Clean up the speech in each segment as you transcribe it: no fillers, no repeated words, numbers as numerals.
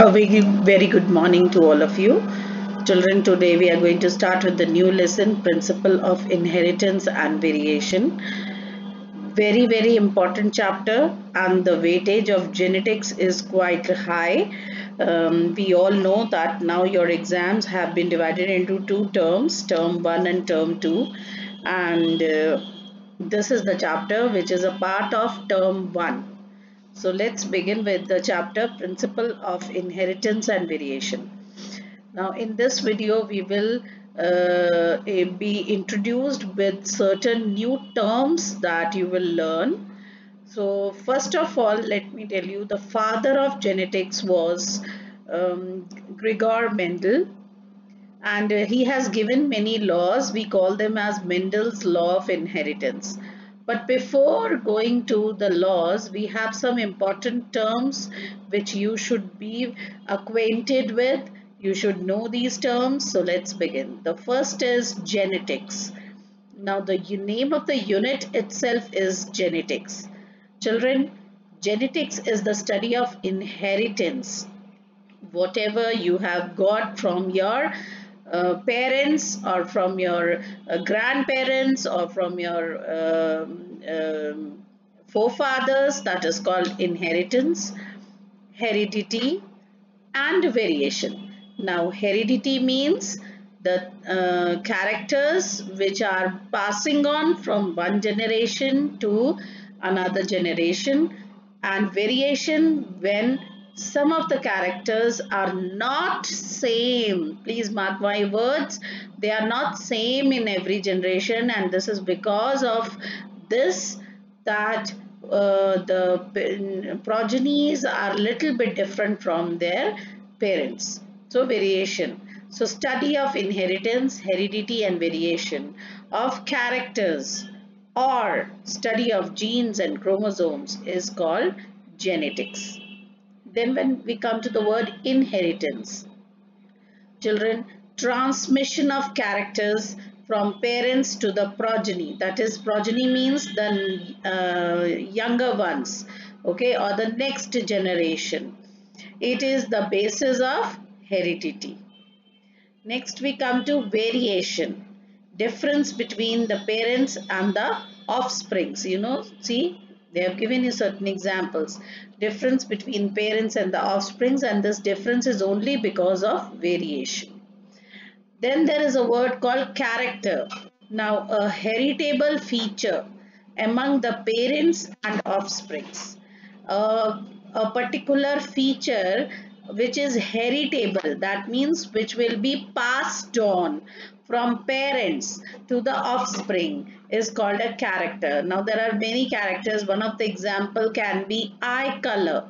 A very good morning to all of you. Children, today we are going to start with the new lesson, Principle of Inheritance and Variation. Very important chapter, and the weightage of genetics is quite high. We all know that now your exams have been divided into two terms, term 1 and term 2, and this is the chapter which is a part of term 1. So let's begin with the chapter Principle of Inheritance and Variation. Now in this video we will be introduced with certain new terms that you will learn. So first of all, let me tell you, the father of genetics was Gregor Mendel, and he has given many laws. We call them as Mendel's law of inheritance. But before going to the laws, we have some important terms which you should be acquainted with. You should know these terms. So let's begin. The first is genetics. Now the name of the unit itself is genetics. Children, genetics is the study of inheritance. Whatever you have got from your parents or from your grandparents or from your forefathers, that is called inheritance, heredity and variation. Now heredity means the characters which are passing on from one generation to another generation, and variation when some of the characters are not same. Please mark my words, they are not same in every generation, and this is because of this that the progenies are little bit different from their parents. So variation. So study of inheritance, heredity and variation of characters or study of genes and chromosomes is called genetics. Then when we come to the word inheritance, children, transmission of characters from parents to the progeny. That is, progeny means the younger ones, okay, or the next generation. It is the basis of heredity. Next we come to variation, difference between the parents and the offsprings. You know, see, they have given you certain examples. Difference between parents and the offsprings, and this difference is only because of variation. Then there is a word called character. Now a heritable feature among the parents and offsprings. A particular feature which is heritable, that means which will be passed on from parents to the offspring, is called a character. Now there are many characters. One of the example can be eye color.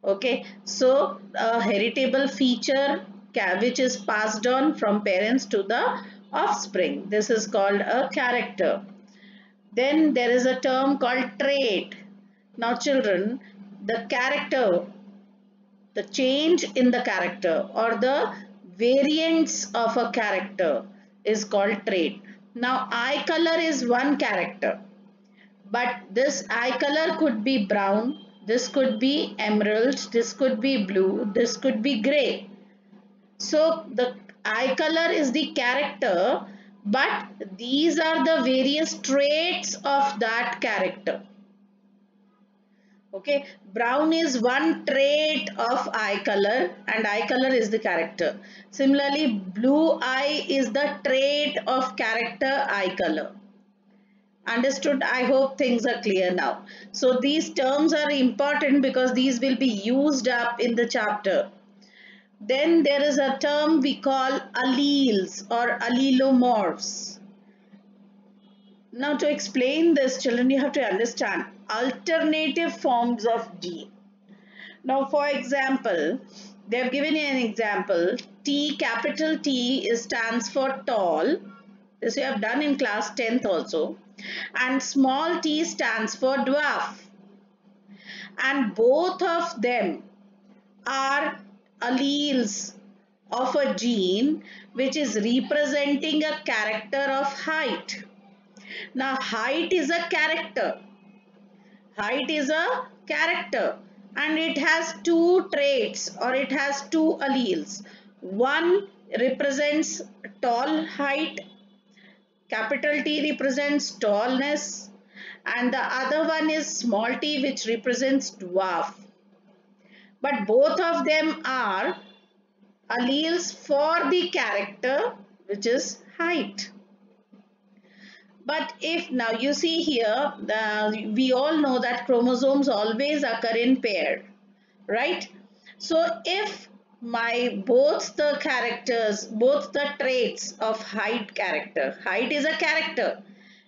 Okay, so a heritable feature which is passed on from parents to the offspring, this is called a character. Then there is a term called trait. Now children, the character, the change in the character or the variance of a character is called trait. Now eye color is one character, but this eye color could be brown, this could be emerald, this could be blue, this could be gray. So the eye color is the character, but these are the various traits of that character. Okay, brown is one trait of eye color, and eye color is the character. Similarly, blue eye is the trait of character eye color. Understood? I hope things are clear now. So these terms are important because these will be used up in the chapter. Then there is a term we call alleles or allelomorphs. Now to explain this, children, you have to understand alternative forms of gene. Now for example, they have given you an example. T, capital T stands for tall. This you have done in class 10th also. And small t stands for dwarf. And both of them are alleles of a gene which is representing a character of height. Now height is a character. Height is a character. and it has two traits, or it has two alleles. One represents tall height, capital T represents tallness, and the other one is small t, which represents dwarf. But both of them are alleles for the character, which is height. But if now you see here, we all know that chromosomes always occur in pair, right? So if both the characters, both the traits of height is a character,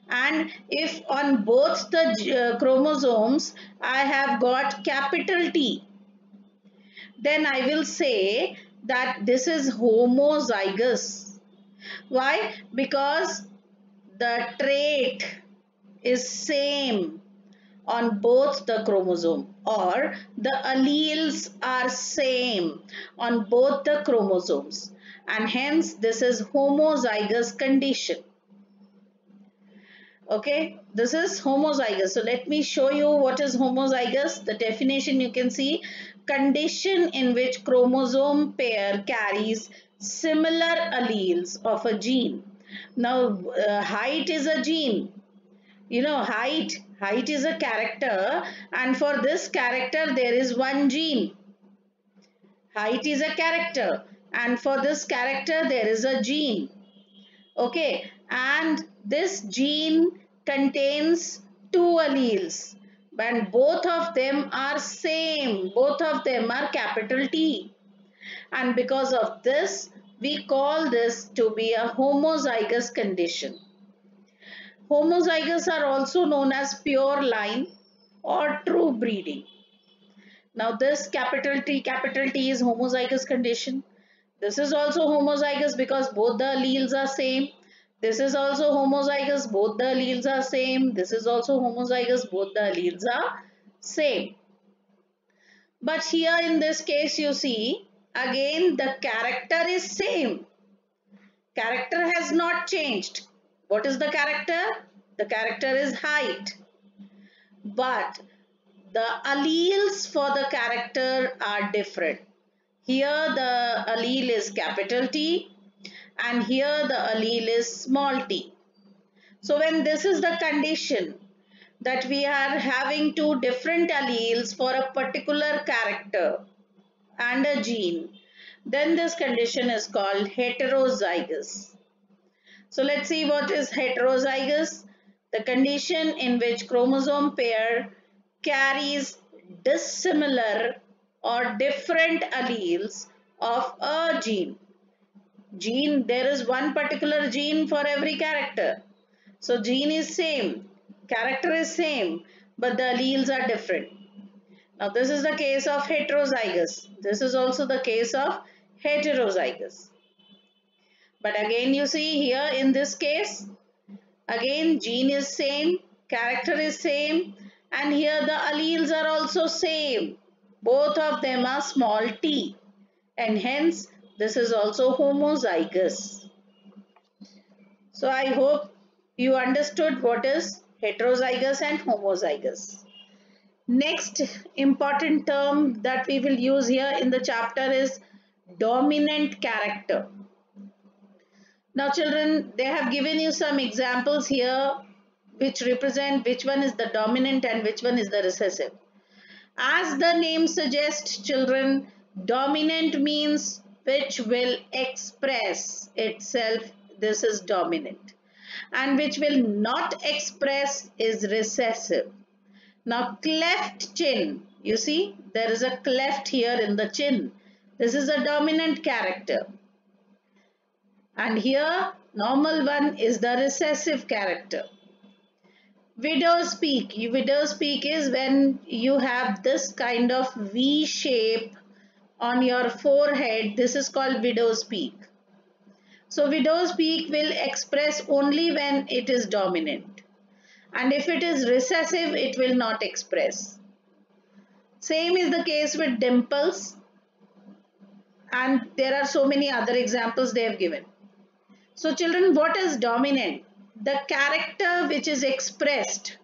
and if on both the chromosomes I have got capital T, then I will say that this is homozygous. Why? Because the trait is same on both the chromosome, or the alleles are same on both the chromosomes, and hence this is homozygous condition. Okay, this is homozygous. So let me show you what is homozygous. The definition you can see: condition in which chromosome pair carries similar alleles of a gene. Now height is a gene. You know, height is a character, and for this character there is one gene. Height is a character, and for this character there is a gene. Okay, and this gene contains two alleles, and both of them are same, both of them are capital T, and because of this we call this to be a homozygous condition. Homozygous are also known as pure line or true breeding. Now this capital T is homozygous condition. This is also homozygous because both the alleles are same. This is also homozygous, both the alleles are same. This is also homozygous, both the alleles are same. But here in this case you see, again the character is same. Character has not changed. What is the character? The character is height. But the alleles for the character are different. Here the allele is capital T, and here the allele is small t. So when this is the condition that we are having two different alleles for a particular character and a gene, then this condition is called heterozygous. So let's see what is heterozygous. The condition in which chromosome pair carries dissimilar or different alleles of a gene. There is one particular gene for every character. So gene is same, character is same, but the alleles are different. Now this is the case of heterozygous. This is also the case of heterozygous. But again you see here in this case, again gene is same, character is same, and here the alleles are also same. Both of them are small t, and hence this is also homozygous. So I hope you understood what is heterozygous and homozygous. Next important term that we will use here in the chapter is dominant character. Now children, they have given you some examples here which represent which one is the dominant and which one is the recessive. As the name suggests, children, dominant means which will express itself, this is dominant, and which will not express is recessive. Now cleft chin, you see there is a cleft here in the chin. This is a dominant character. And here normal one is the recessive character. Widow's peak. Widow's peak is when you have this kind of V shape on your forehead. This is called widow's peak. So widow's peak will express only when it is dominant. And if it is recessive, it will not express. Same is the case with dimples. And there are so many other examples they have given. So children, what is dominant? The character which is expressed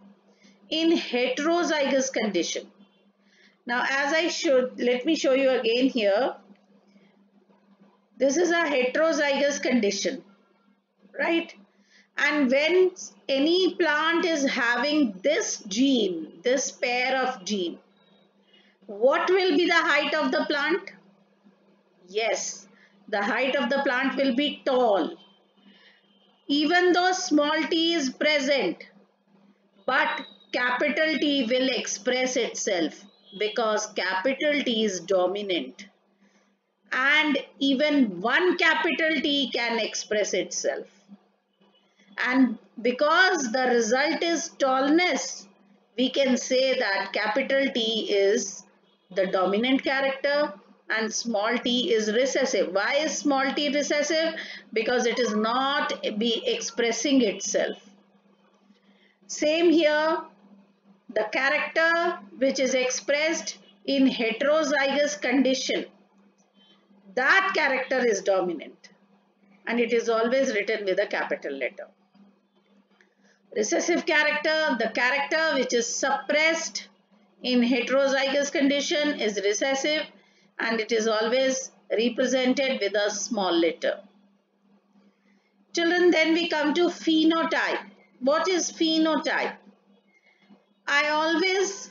in heterozygous condition. Now as I should, let me show you again here. This is a heterozygous condition, right? And when any plant is having this gene, this pair of gene, what will be the height of the plant? Yes, the height of the plant will be tall. Even though small t is present, but capital T will express itself because capital T is dominant. And even one capital T can express itself. And because the result is tallness, we can say that capital T is the dominant character and small t is recessive. Why is small t recessive? Because it is not be expressing itself. Same here, the character which is expressed in heterozygous condition, that character is dominant and it is always written with a capital letter. Recessive character, the character which is suppressed in heterozygous condition is recessive and it is always represented with a small letter. Children, then we come to phenotype. What is phenotype? I always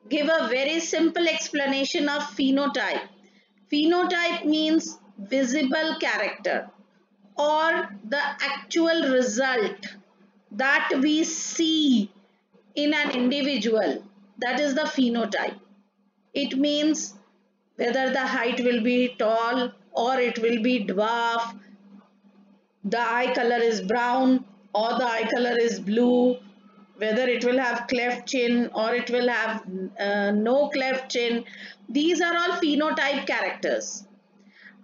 give a very simple explanation of phenotype. Phenotype means visible character or the actual result that we see in an individual. That is the phenotype. It means whether the height will be tall or it will be dwarf, the eye color is brown or the eye color is blue, whether it will have cleft chin or it will have no cleft chin. These are all phenotype characters.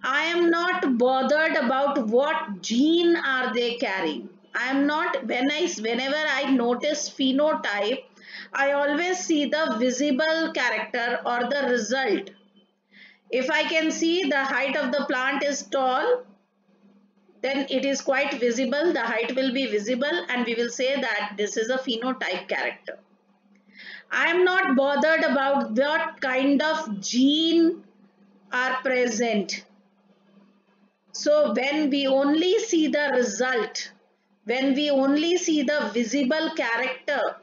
I am not bothered about what gene are they carrying. I am not, whenever I notice phenotype, I always see the visible character or the result. If I can see the height of the plant is tall, then it is quite visible, the height will be visible and we will say that this is a phenotype character. I am not bothered about what kind of gene are present. So when we only see the result, when we only see the visible character,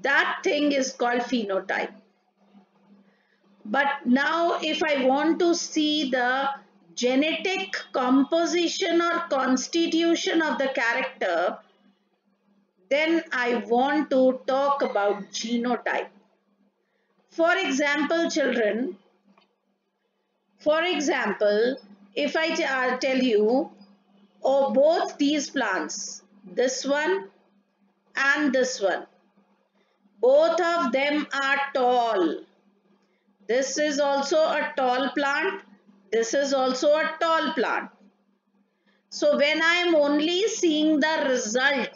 that thing is called phenotype. But now if I want to see the genetic composition or constitution of the character, then I want to talk about genotype. For example, children, if I tell you, oh, both these plants, this one and this one, both of them are tall. This is also a tall plant. This is also a tall plant. So when I am only seeing the result,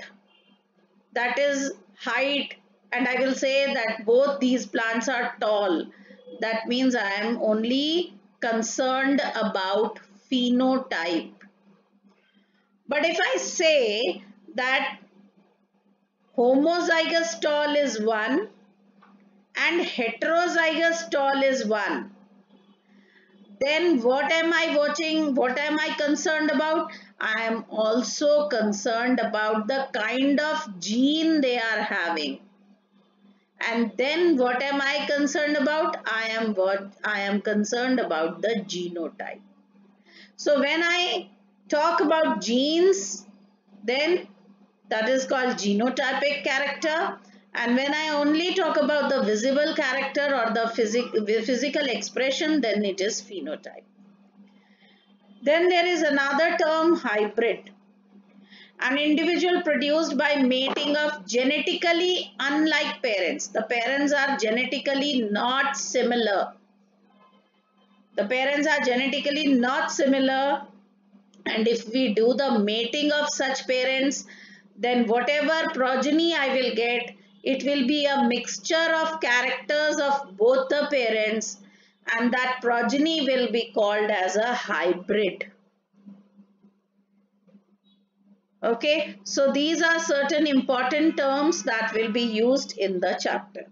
that is height, and I will say that both these plants are tall, that means I am only concerned about phenotype. But if I say that homozygous tall is 1 and heterozygous tall is 1, then what am I watching? What am I concerned about? I am also concerned about the kind of gene they are having. And then what am I concerned about? I am concerned about the genotype. So when I talk about genes, then that is called genotypic character. And when I only talk about the visible character or the physical expression, then it is phenotype. Then there is another term, hybrid. An individual produced by mating of genetically unlike parents. The parents are genetically not similar. The parents are genetically not similar, and if we do the mating of such parents, then whatever progeny I will get, it will be a mixture of characters of both the parents, and that progeny will be called as a hybrid. Okay, so these are certain important terms that will be used in the chapter.